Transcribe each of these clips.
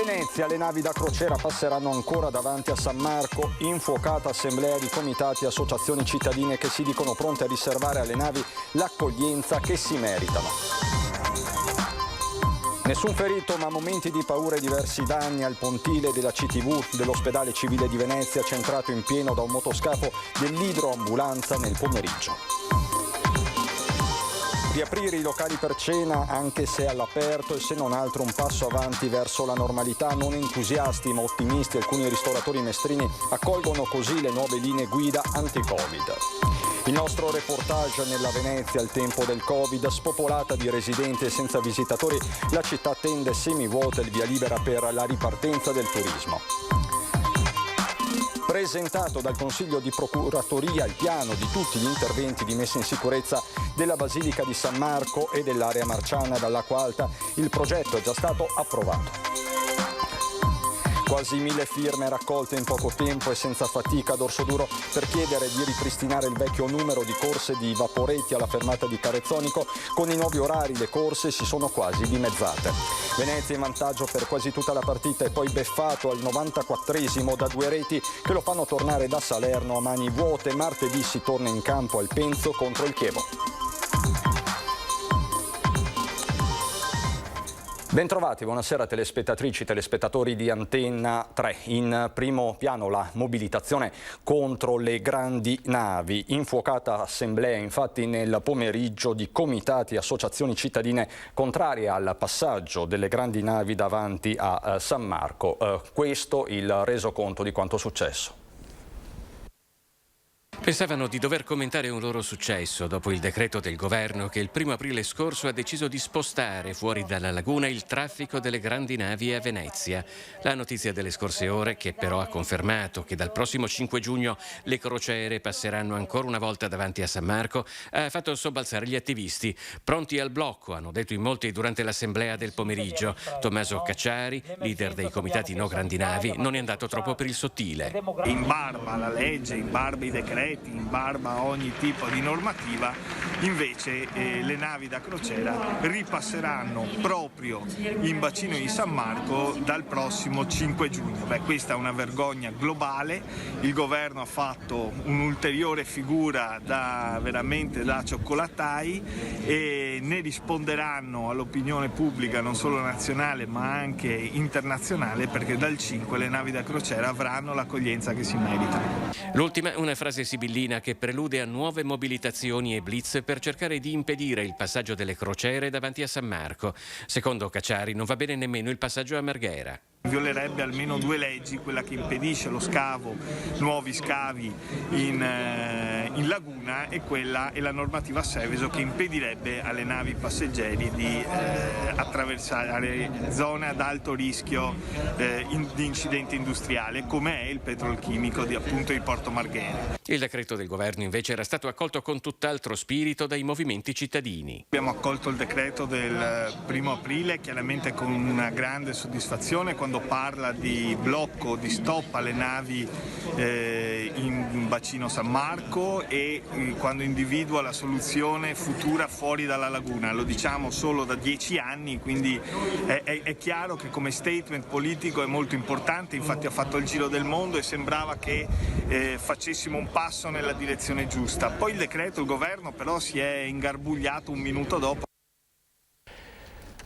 Venezia le navi da crociera passeranno ancora davanti a San Marco, infuocata assemblea di comitati e associazioni cittadine che si dicono pronte a riservare alle navi l'accoglienza che si meritano. Nessun ferito ma momenti di paura e diversi danni al pontile della CTV dell'ospedale civile di Venezia, centrato in pieno da un motoscafo dell'idroambulanza nel pomeriggio. Riaprire i locali per cena anche se all'aperto e se non altro un passo avanti verso la normalità. Non entusiasti ma ottimisti alcuni ristoratori mestrini accolgono così le nuove linee guida anti-Covid. Il nostro reportage nella Venezia al tempo del Covid, spopolata di residenti e senza visitatori, la città tende semivuota il via libera per la ripartenza del turismo. Presentato dal Consiglio di Procuratoria il piano di tutti gli interventi di messa in sicurezza della Basilica di San Marco e dell'area marciana dall'Acqua Alta, il progetto è già stato approvato. Quasi 1000 firme raccolte in poco tempo e senza fatica ad orso duro per chiedere di ripristinare il vecchio numero di corse di Vaporetti alla fermata di Carezzonico. Con i nuovi orari le corse si sono quasi dimezzate. Venezia in vantaggio per quasi tutta la partita e poi beffato al 94esimo da 2 reti che lo fanno tornare da Salerno a mani vuote. Martedì si torna in campo al Penzo contro il Chievo. Bentrovati, buonasera telespettatrici e telespettatori di Antenna 3. In primo piano la mobilitazione contro le grandi navi. Infuocata assemblea infatti nel pomeriggio di comitati e associazioni cittadine contrarie al passaggio delle grandi navi davanti a San Marco. Questo il resoconto di quanto successo. Pensavano di dover commentare un loro successo dopo il decreto del governo che il 1° aprile scorso ha deciso di spostare fuori dalla laguna il traffico delle grandi navi a Venezia. La notizia delle scorse ore, che però ha confermato che dal prossimo 5 giugno le crociere passeranno ancora una volta davanti a San Marco, ha fatto sobbalzare gli attivisti. Pronti al blocco, hanno detto in molti durante l'assemblea del pomeriggio. Tommaso Cacciari, leader dei comitati No Grandi Navi, non è andato troppo per il sottile. In barba alla legge, in barba ai decreti, in barba a ogni tipo di normativa, invece le navi da crociera ripasseranno proprio in bacino di San Marco dal prossimo 5 giugno. Questa è una vergogna globale, il governo ha fatto un'ulteriore figura veramente da cioccolattai e ne risponderanno all'opinione pubblica non solo nazionale ma anche internazionale, perché dal 5 le navi da crociera avranno l'accoglienza che si meritano. L'ultima, una frase sibillina che prelude a nuove mobilitazioni e blitz per cercare di impedire il passaggio delle crociere davanti a San Marco. Secondo Cacciari non va bene nemmeno il passaggio a Marghera. Violerebbe almeno 2 leggi, quella che impedisce lo scavo, nuovi scavi in laguna, e quella e la normativa Seveso che impedirebbe alle navi passeggeri di attraversare zone ad alto rischio di incidente industriale, come è il petrolchimico di Porto Marghera. Il decreto del governo invece era stato accolto con tutt'altro spirito dai movimenti cittadini. Abbiamo accolto il decreto del 1° aprile chiaramente con una grande soddisfazione quando parla di blocco, di stop alle navi in bacino San Marco e quando individua la soluzione futura fuori dalla laguna. Lo diciamo solo da 10 anni, quindi è chiaro che come statement politico è molto importante, infatti ha fatto il giro del mondo e sembrava che facessimo un passo nella direzione giusta. Poi il governo però si è ingarbugliato un minuto dopo.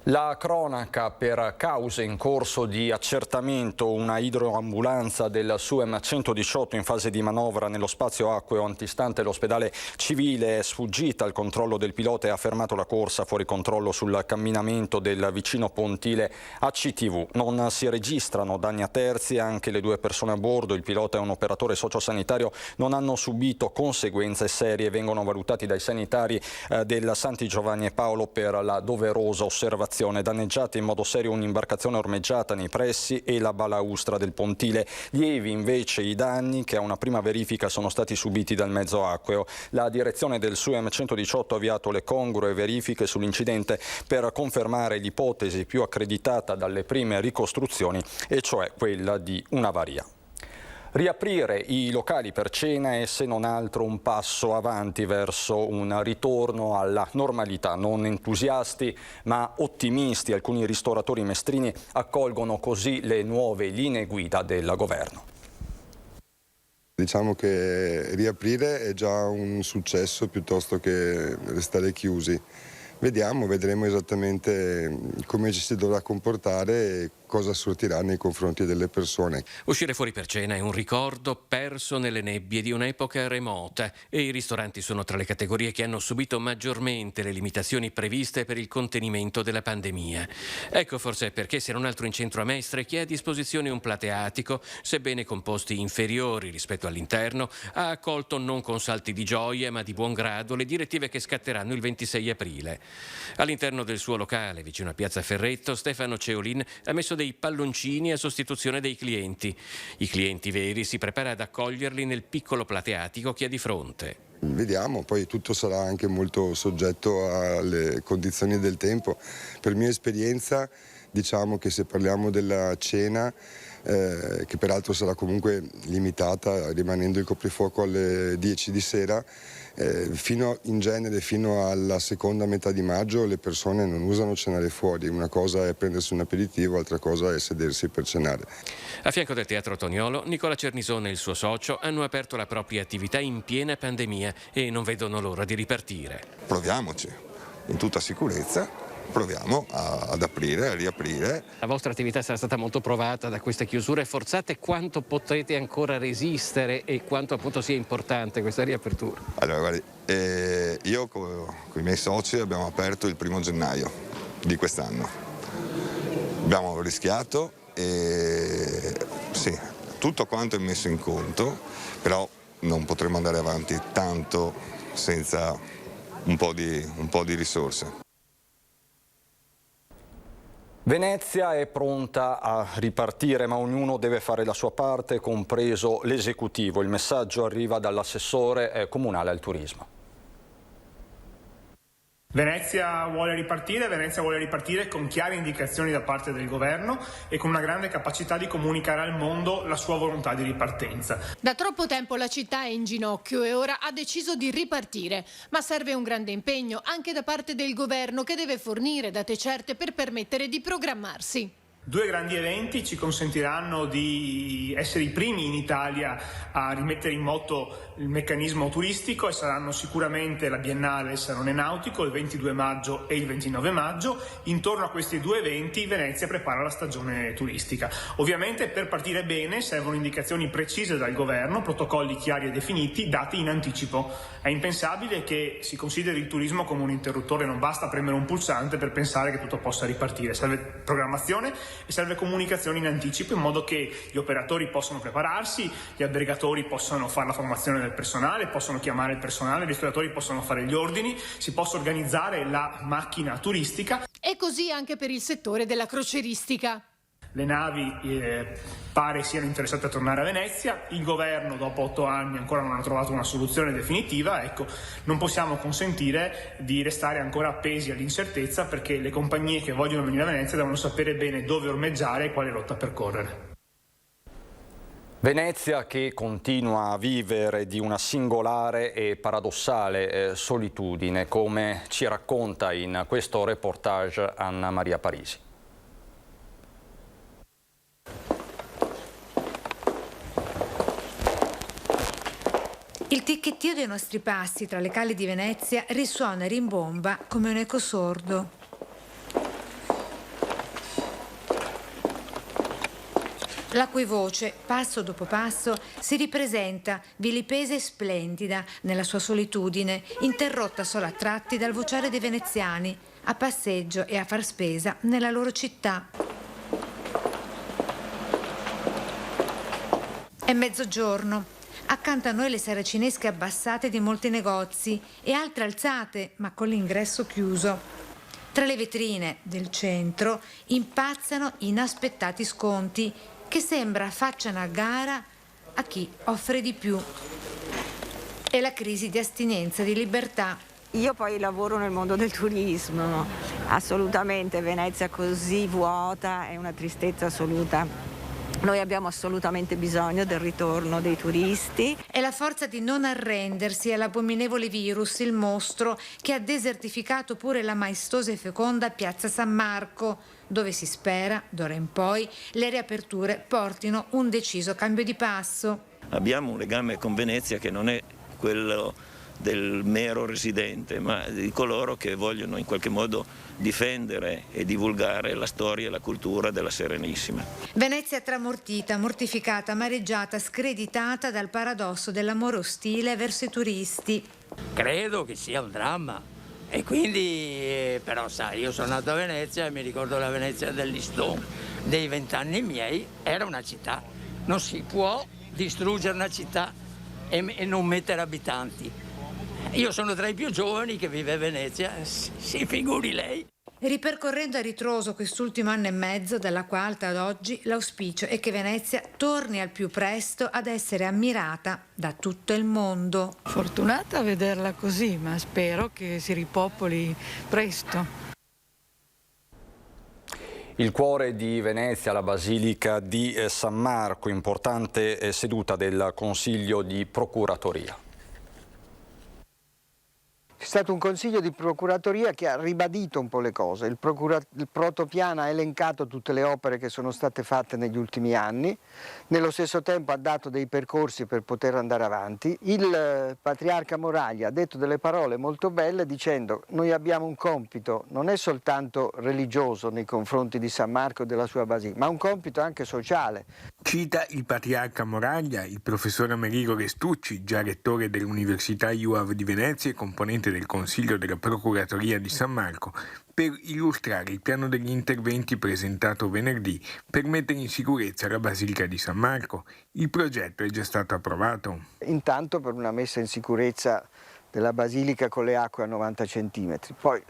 La cronaca per cause in corso di accertamento: una idroambulanza del SUEM 118 in fase di manovra nello spazio acqueo antistante l'ospedale civile è sfuggita al controllo del pilota e ha fermato la corsa fuori controllo sul camminamento del vicino pontile ACTV. Non si registrano danni a terzi, anche le 2 persone a bordo, il pilota e un operatore sociosanitario, non hanno subito conseguenze serie, vengono valutati dai sanitari del Santi Giovanni e Paolo per la doverosa osservazione. Danneggiata in modo serio un'imbarcazione ormeggiata nei pressi e la balaustra del pontile. Lievi invece i danni che a una prima verifica sono stati subiti dal mezzo acqueo. La direzione del SUEM 118 ha avviato le congrue verifiche sull'incidente per confermare l'ipotesi più accreditata dalle prime ricostruzioni, e cioè quella di un'avaria. Riaprire i locali per cena è se non altro un passo avanti verso un ritorno alla normalità. Non entusiasti ma ottimisti, alcuni ristoratori mestrini accolgono così le nuove linee guida del governo. Diciamo che riaprire è già un successo piuttosto che restare chiusi. Vedremo esattamente come ci si dovrà comportare e cosa sortirà nei confronti delle persone. Uscire fuori per cena è un ricordo perso nelle nebbie di un'epoca remota e i ristoranti sono tra le categorie che hanno subito maggiormente le limitazioni previste per il contenimento della pandemia. Ecco forse perché, se non altro in centro a Mestre, chi ha a disposizione un plateatico, sebbene con posti inferiori rispetto all'interno, ha accolto non con salti di gioia ma di buon grado le direttive che scatteranno il 26 aprile. All'interno del suo locale, vicino a Piazza Ferretto, Stefano Ceolin ha messo dei palloncini a sostituzione dei clienti. I clienti veri si prepara ad accoglierli nel piccolo plateatico che ha di fronte. Vediamo, poi tutto sarà anche molto soggetto alle condizioni del tempo. Per mia esperienza, diciamo che se parliamo della cena, che peraltro sarà comunque limitata rimanendo il coprifuoco alle 10 di sera, in genere fino alla seconda metà di maggio le persone non usano cenare fuori. Una cosa è prendersi un aperitivo, altra cosa è sedersi per cenare. A fianco del Teatro Toniolo, Nicola Cernisone e il suo socio hanno aperto la propria attività in piena pandemia e non vedono l'ora di ripartire. Proviamoci, in tutta sicurezza. Proviamo ad aprire, a riaprire. La vostra attività sarà stata molto provata da queste chiusure forzate. Quanto potrete ancora resistere e quanto appunto sia importante questa riapertura? Allora, guardi, io con i miei soci abbiamo aperto il 1° gennaio di quest'anno. Abbiamo rischiato e sì, tutto quanto è messo in conto, però non potremo andare avanti tanto senza un po' di risorse. Venezia è pronta a ripartire, ma ognuno deve fare la sua parte, compreso l'esecutivo. Il messaggio arriva dall'assessore comunale al turismo. Venezia vuole ripartire con chiare indicazioni da parte del governo e con una grande capacità di comunicare al mondo la sua volontà di ripartenza. Da troppo tempo la città è in ginocchio e ora ha deciso di ripartire, ma serve un grande impegno anche da parte del governo, che deve fornire date certe per permettere di programmarsi. 2 grandi eventi ci consentiranno di essere i primi in Italia a rimettere in moto il meccanismo turistico, e saranno sicuramente la Biennale del Salone Nautico il 22 maggio e il 29 maggio. Intorno a questi 2 eventi Venezia prepara la stagione turistica. Ovviamente per partire bene servono indicazioni precise dal governo, protocolli chiari e definiti, dati in anticipo. È impensabile che si consideri il turismo come un interruttore, non basta premere un pulsante per pensare che tutto possa ripartire. Serve programmazione e serve comunicazione in anticipo, in modo che gli operatori possano prepararsi, gli albergatori possano fare la formazione del personale, possono chiamare il personale, i ristoratori possono fare gli ordini, si possa organizzare la macchina turistica. E così anche per il settore della croceristica. Le navi pare siano interessate a tornare a Venezia, il governo dopo 8 anni ancora non ha trovato una soluzione definitiva. Ecco, non possiamo consentire di restare ancora appesi all'incertezza, perché le compagnie che vogliono venire a Venezia devono sapere bene dove ormeggiare e quale rotta percorrere. Venezia che continua a vivere di una singolare e paradossale solitudine, come ci racconta in questo reportage Anna Maria Parisi. Il ticchettio dei nostri passi tra le cale di Venezia risuona e rimbomba come un eco sordo. La cui voce, passo dopo passo, si ripresenta vilipesa e splendida nella sua solitudine, interrotta solo a tratti dal vociare dei veneziani, a passeggio e a far spesa nella loro città. È mezzogiorno. Accanto a noi le saracinesche abbassate di molti negozi e altre alzate, ma con l'ingresso chiuso. Tra le vetrine del centro impazzano inaspettati sconti che sembra facciano a gara a chi offre di più. E la crisi di astinenza, di libertà. Io poi lavoro nel mondo del turismo, assolutamente Venezia così vuota è una tristezza assoluta. Noi abbiamo assolutamente bisogno del ritorno dei turisti. È la forza di non arrendersi all'abominevole virus, il mostro, che ha desertificato pure la maestosa e feconda Piazza San Marco, dove si spera, d'ora in poi, le riaperture portino un deciso cambio di passo. Abbiamo un legame con Venezia che non è quello del mero residente, ma di coloro che vogliono in qualche modo difendere e divulgare la storia e la cultura della Serenissima. Venezia tramortita, mortificata, amareggiata, screditata dal paradosso dell'amore ostile verso i turisti. Credo che sia un dramma e quindi, però sai, io sono nato a Venezia e mi ricordo la Venezia degli Stone, dei 20 anni miei, era una città. Non si può distruggere una città e non mettere abitanti. Io sono tra i più giovani che vive a Venezia, si figuri lei. Ripercorrendo a ritroso quest'ultimo anno e mezzo, dall'Acqua Alta ad oggi, l'auspicio è che Venezia torni al più presto ad essere ammirata da tutto il mondo. Fortunata a vederla così, ma spero che si ripopoli presto. Il cuore di Venezia, la Basilica di San Marco, importante seduta del Consiglio di Procuratoria. C'è stato un consiglio di procuratoria che ha ribadito un po' le cose. Il protopiano ha elencato tutte le opere che sono state fatte negli ultimi anni, nello stesso tempo ha dato dei percorsi per poter andare avanti. Il patriarca Moraglia ha detto delle parole molto belle dicendo: noi abbiamo un compito, non è soltanto religioso nei confronti di San Marco e della sua basilica, ma un compito anche sociale. Cita il patriarca Moraglia, il professor Amerigo Restucci, già rettore dell'Università IUAV di Venezia e componente del Consiglio della Procuratoria di San Marco, per illustrare il piano degli interventi presentato venerdì per mettere in sicurezza la Basilica di San Marco. Il progetto è già stato approvato. Intanto per una messa in sicurezza della Basilica con le acque a 90 centimetri. Poi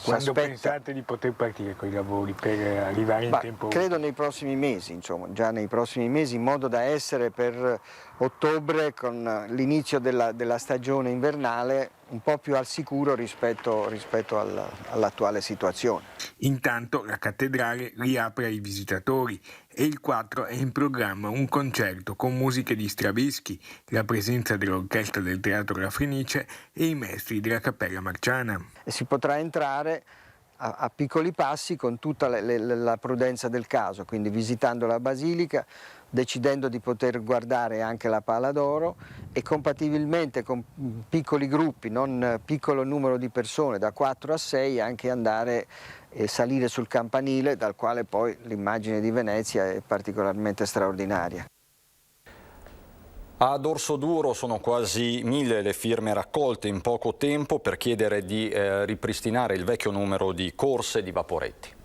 quando pensate di poter partire con i lavori per arrivare in tempo? Credo nei prossimi mesi, insomma, già nei prossimi mesi, in modo da essere per ottobre, con l'inizio della stagione invernale, un po' più al sicuro rispetto all'attuale situazione. Intanto la cattedrale riapre ai visitatori e il 4 è in programma un concerto con musiche di Stravinsky, la presenza dell'orchestra del Teatro La Fenice e i maestri della Cappella Marciana. E si potrà entrare a piccoli passi con tutta la prudenza del caso, quindi visitando la Basilica, decidendo di poter guardare anche la Pala d'Oro e compatibilmente con piccoli gruppi, non piccolo numero di persone, da 4 a 6, anche andare e salire sul campanile, dal quale poi l'immagine di Venezia è particolarmente straordinaria. Ad Orsoduro sono quasi 1000 le firme raccolte in poco tempo per chiedere di ripristinare il vecchio numero di corse di vaporetti.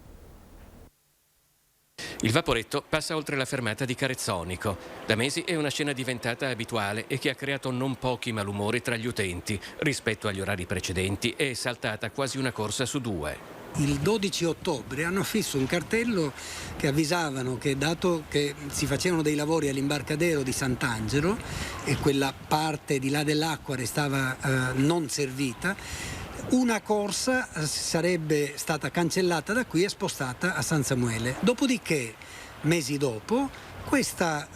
Il vaporetto passa oltre la fermata di Carezzonico. Da mesi è una scena diventata abituale e che ha creato non pochi malumori tra gli utenti. Rispetto agli orari precedenti è saltata quasi una corsa su 2. Il 12 ottobre hanno affisso un cartello che avvisavano che, dato che si facevano dei lavori all'imbarcadero di Sant'Angelo e quella parte di là dell'acqua restava non servita, una corsa sarebbe stata cancellata da qui e spostata a San Samuele. Dopodiché, mesi dopo, questa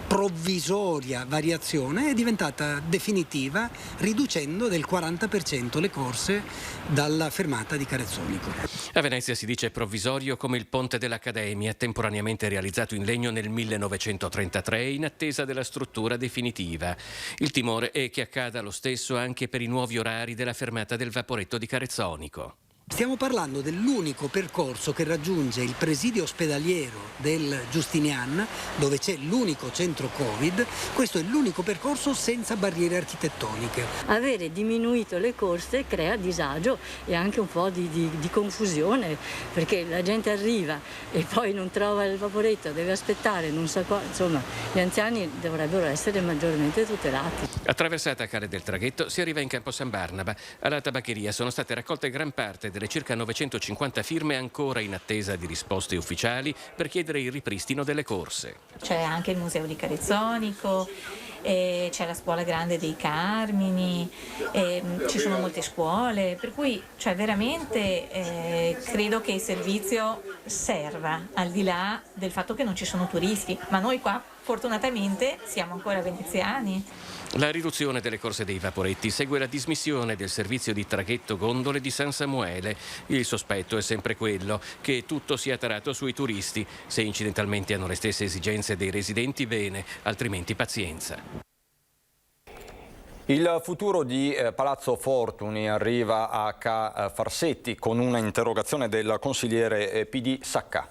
provvisoria variazione è diventata definitiva, riducendo del 40% le corse dalla fermata di Carezzonico. A Venezia si dice provvisorio come il ponte dell'Accademia, temporaneamente realizzato in legno nel 1933 in attesa della struttura definitiva. Il timore è che accada lo stesso anche per i nuovi orari della fermata del vaporetto di Carezzonico. Stiamo parlando dell'unico percorso che raggiunge il presidio ospedaliero del Giustinian, dove c'è l'unico centro Covid. Questo è l'unico percorso senza barriere architettoniche. Avere diminuito le corse crea disagio e anche un po' di confusione, perché la gente arriva e poi non trova il vaporetto, deve aspettare, non sa qua. Insomma, gli anziani dovrebbero essere maggiormente tutelati. Attraversata Cale del Traghetto si arriva in Campo San Barnaba. Alla tabaccheria sono state raccolte gran parte delle circa 950 firme ancora in attesa di risposte ufficiali per chiedere il ripristino delle corse. C'è anche il Museo di Carezzonico, c'è la Scuola Grande dei Carmini, ci sono molte scuole, per cui veramente credo che il servizio serva, al di là del fatto che non ci sono turisti, ma noi qua fortunatamente siamo ancora veneziani. La riduzione delle corse dei vaporetti segue la dismissione del servizio di traghetto gondole di San Samuele. Il sospetto è sempre quello, che tutto sia tarato sui turisti. Se incidentalmente hanno le stesse esigenze dei residenti, bene, altrimenti pazienza. Il futuro di Palazzo Fortuny arriva a Farsetti con una interrogazione del consigliere PD Saccà.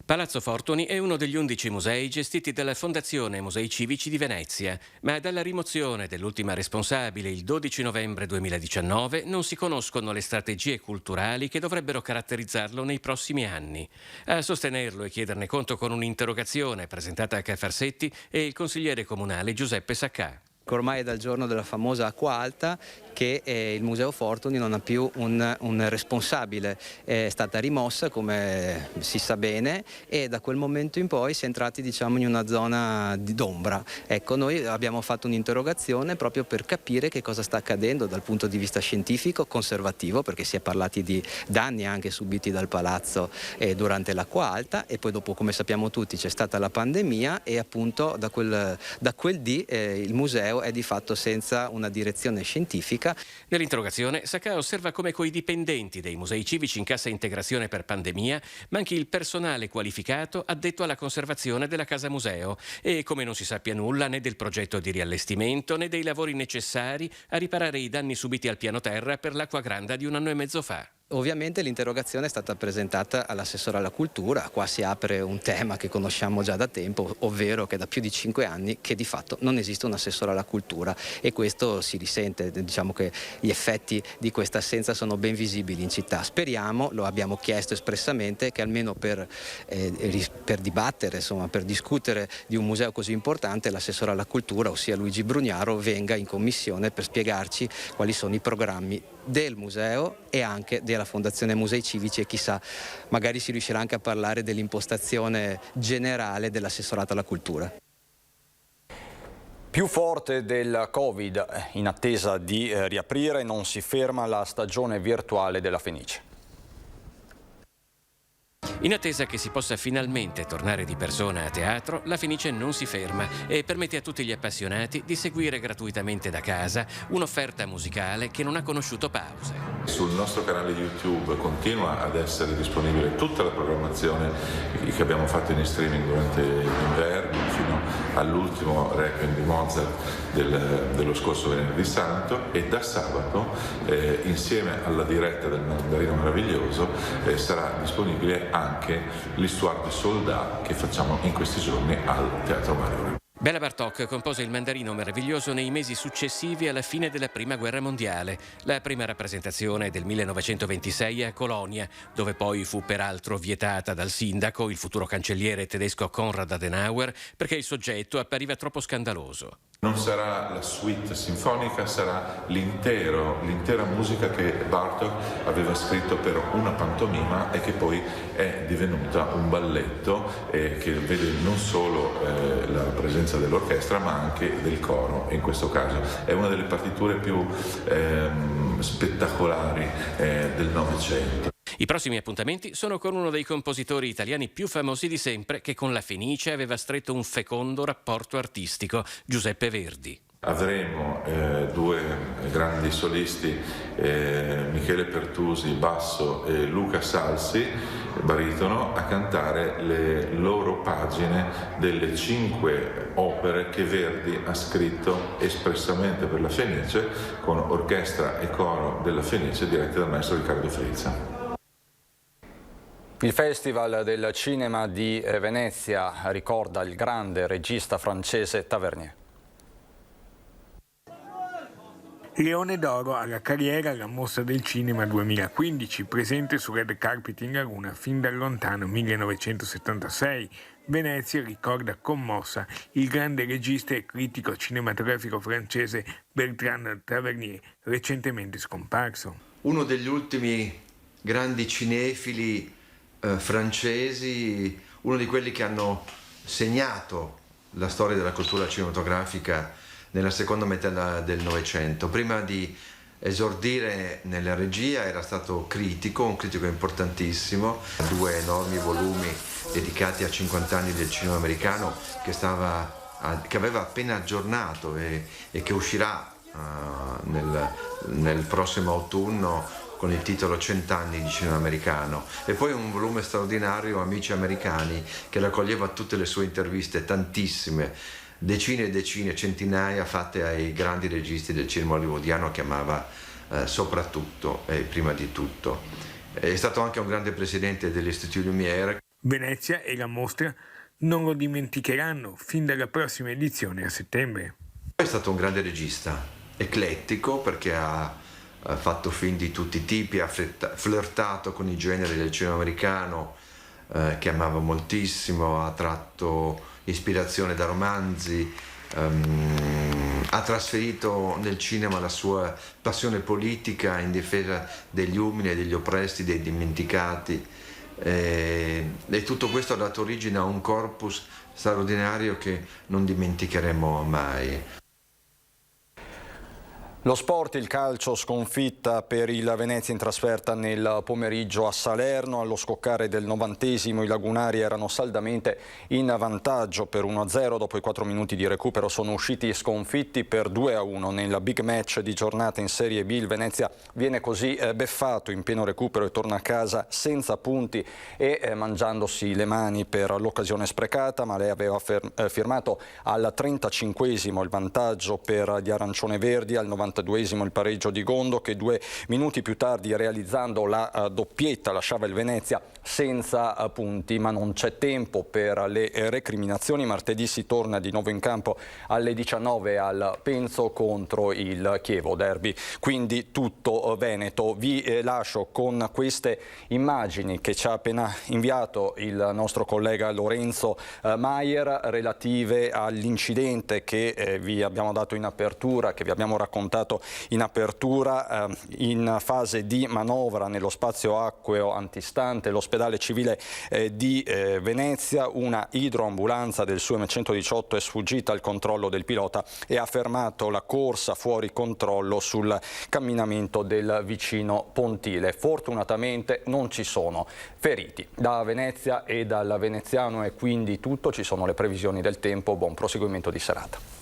Palazzo Fortuny è uno degli 11 musei gestiti dalla Fondazione Musei Civici di Venezia, ma dalla rimozione dell'ultima responsabile il 12 novembre 2019 non si conoscono le strategie culturali che dovrebbero caratterizzarlo nei prossimi anni. A sostenerlo e chiederne conto con un'interrogazione presentata a Farsetti è il consigliere comunale Giuseppe Saccà. Ormai è dal giorno della famosa acqua alta che il Museo Fortuny non ha più un responsabile, è stata rimossa come si sa bene e da quel momento in poi si è entrati in una zona d'ombra. Ecco, noi abbiamo fatto un'interrogazione proprio per capire che cosa sta accadendo dal punto di vista scientifico, conservativo, perché si è parlati di danni anche subiti dal palazzo durante l'acqua alta e poi dopo, come sappiamo tutti, c'è stata la pandemia e appunto da quel dì il museo è di fatto senza una direzione scientifica. Nell'interrogazione Saccà osserva come coi dipendenti dei musei civici in cassa integrazione per pandemia manchi il personale qualificato addetto alla conservazione della casa museo e come non si sappia nulla né del progetto di riallestimento né dei lavori necessari a riparare i danni subiti al piano terra per l'acqua granda di 1 anno e mezzo fa. Ovviamente l'interrogazione è stata presentata all'assessore alla cultura, qua si apre un tema che conosciamo già da tempo, ovvero che da più di 5 anni che di fatto non esiste un assessore alla cultura e questo si risente, diciamo che gli effetti di questa assenza sono ben visibili in città. Speriamo, lo abbiamo chiesto espressamente, che almeno per dibattere, insomma, per discutere di un museo così importante l'assessore alla cultura, ossia Luigi Brugnaro, venga in commissione per spiegarci quali sono i programmi del museo e anche della Fondazione Musei Civici e chissà, magari si riuscirà anche a parlare dell'impostazione generale dell'assessorato alla cultura. Più forte del Covid, in attesa di riaprire, non si ferma la stagione virtuale della Fenice. In attesa che si possa finalmente tornare di persona a teatro, la Fenice non si ferma e permette a tutti gli appassionati di seguire gratuitamente da casa un'offerta musicale che non ha conosciuto pause. Sul nostro canale YouTube continua ad essere disponibile tutta la programmazione che abbiamo fatto in streaming durante l'inverno fino all'ultimo Requiem di Mozart dello scorso venerdì santo e da sabato insieme alla diretta del Mandarino Meraviglioso sarà disponibile anche l'Histoire de Soldat che facciamo in questi giorni al Teatro Maggiore. Béla Bartók compose il Mandarino Meraviglioso nei mesi successivi alla fine della Prima Guerra Mondiale. La prima rappresentazione del 1926 a Colonia, dove poi fu peraltro vietata dal sindaco, il futuro cancelliere tedesco Konrad Adenauer, perché il soggetto appariva troppo scandaloso. Non sarà la suite sinfonica, sarà l'intera musica che Bartók aveva scritto per una pantomima e che poi è divenuta un balletto che vede non solo la presenza dell'orchestra ma anche del coro. In questo caso è una delle partiture più spettacolari del Novecento. I prossimi appuntamenti sono con uno dei compositori italiani più famosi di sempre che con la Fenice aveva stretto un fecondo rapporto artistico, Giuseppe Verdi. Avremo due grandi solisti, Michele Pertusi, basso, e Luca Salsi, baritono, a cantare le loro pagine delle 5 opere che Verdi ha scritto espressamente per la Fenice, con orchestra e coro della Fenice diretti dal maestro Riccardo Frizza. Il Festival del Cinema di Venezia ricorda il grande regista francese Tavernier. Leone d'Oro alla carriera alla Mostra del Cinema 2015, presente su Red Carpet in Laguna fin dal lontano 1976, Venezia ricorda commossa il grande regista e critico cinematografico francese Bertrand Tavernier, recentemente scomparso. Uno degli ultimi grandi cinefili francesi, uno di quelli che hanno segnato la storia della cultura cinematografica nella seconda metà del Novecento. Prima di esordire nella regia era stato un critico importantissimo, 2 enormi volumi dedicati a 50 anni del cinema americano che aveva appena aggiornato e che uscirà nel prossimo autunno con il titolo 100 anni di cinema americano, e poi un volume straordinario, Amici americani, che raccoglieva tutte le sue interviste, tantissime, decine e decine, centinaia, fatte ai grandi registi del cinema hollywoodiano che amava soprattutto e prima di tutto. È stato anche un grande presidente dell'Institut Lumière. Venezia e la mostra non lo dimenticheranno fin dalla prossima edizione a settembre. È stato un grande regista, eclettico, perché ha fatto film di tutti i tipi, ha flirtato con i generi del cinema americano che amava moltissimo, ha tratto ispirazione da romanzi, ha trasferito nel cinema la sua passione politica in difesa degli umili e degli oppressi, dei dimenticati, e tutto questo ha dato origine a un corpus straordinario che non dimenticheremo mai. Lo sport, il calcio, sconfitta per il Venezia in trasferta nel pomeriggio a Salerno. Allo scoccare del 90° i lagunari erano saldamente in vantaggio per 1-0. Dopo i 4 minuti di recupero sono usciti sconfitti per 2-1 nel big match di giornata in Serie B. Il Venezia viene così beffato in pieno recupero e torna a casa senza punti e mangiandosi le mani per l'occasione sprecata, ma lei aveva firmato al 35° il vantaggio per gli arancione verdi, al 92° il pareggio di Gondo, che 2 minuti più tardi, realizzando la doppietta, lasciava il Venezia senza punti. Ma non c'è tempo per le recriminazioni. Martedì si torna di nuovo in campo alle 19 al Penzo contro il Chievo, derby quindi tutto veneto. Vi lascio con queste immagini che ci ha appena inviato il nostro collega Lorenzo Maier, relative all'incidente che vi abbiamo dato in apertura, che vi abbiamo raccontato in apertura. In fase di manovra nello spazio acqueo antistante l'ospedale civile di Venezia, una idroambulanza del SUEM 118 è sfuggita al controllo del pilota e ha fermato la corsa fuori controllo sul camminamento del vicino pontile. Fortunatamente non ci sono feriti. Da Venezia e dal veneziano è quindi tutto. Ci sono le previsioni del tempo. Buon proseguimento di serata.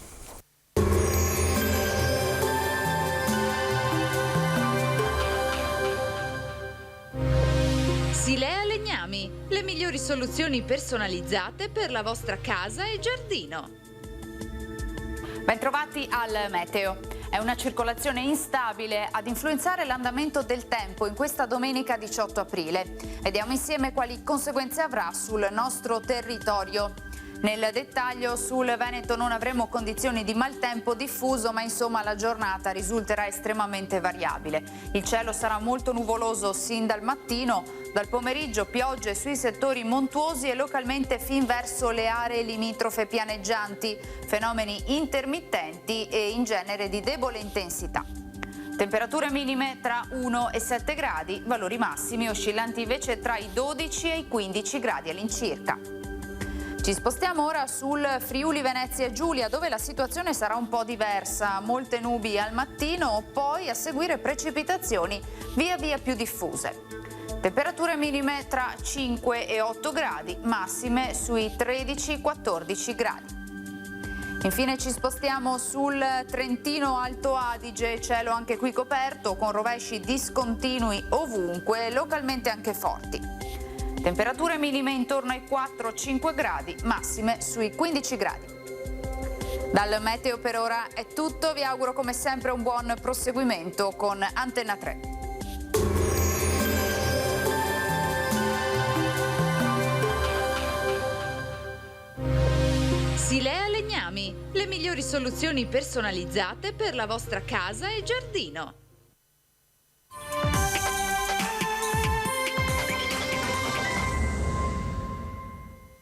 Silea Legnami, le migliori soluzioni personalizzate per la vostra casa e giardino. Bentrovati al meteo. È una circolazione instabile ad influenzare l'andamento del tempo in questa domenica 18 aprile. Vediamo insieme quali conseguenze avrà sul nostro territorio. Nel dettaglio, sul Veneto non avremo condizioni di maltempo diffuso, ma insomma la giornata risulterà estremamente variabile. Il cielo sarà molto nuvoloso sin dal mattino, dal pomeriggio piogge sui settori montuosi e localmente fin verso le aree limitrofe pianeggianti, fenomeni intermittenti e in genere di debole intensità. Temperature minime tra 1 e 7 gradi, valori massimi oscillanti invece tra i 12 e i 15 gradi all'incirca. Ci spostiamo ora sul Friuli Venezia Giulia, dove la situazione sarà un po' diversa. Molte nubi al mattino, poi a seguire precipitazioni via via più diffuse. Temperature minime tra 5 e 8 gradi, massime sui 13-14 gradi. Infine ci spostiamo sul Trentino Alto Adige, cielo anche qui coperto, con rovesci discontinui ovunque, localmente anche forti. Temperature minime intorno ai 4-5 gradi, massime sui 15 gradi. Dal meteo per ora è tutto, vi auguro come sempre un buon proseguimento con Antenna 3. Silea Legnami, le migliori soluzioni personalizzate per la vostra casa e giardino.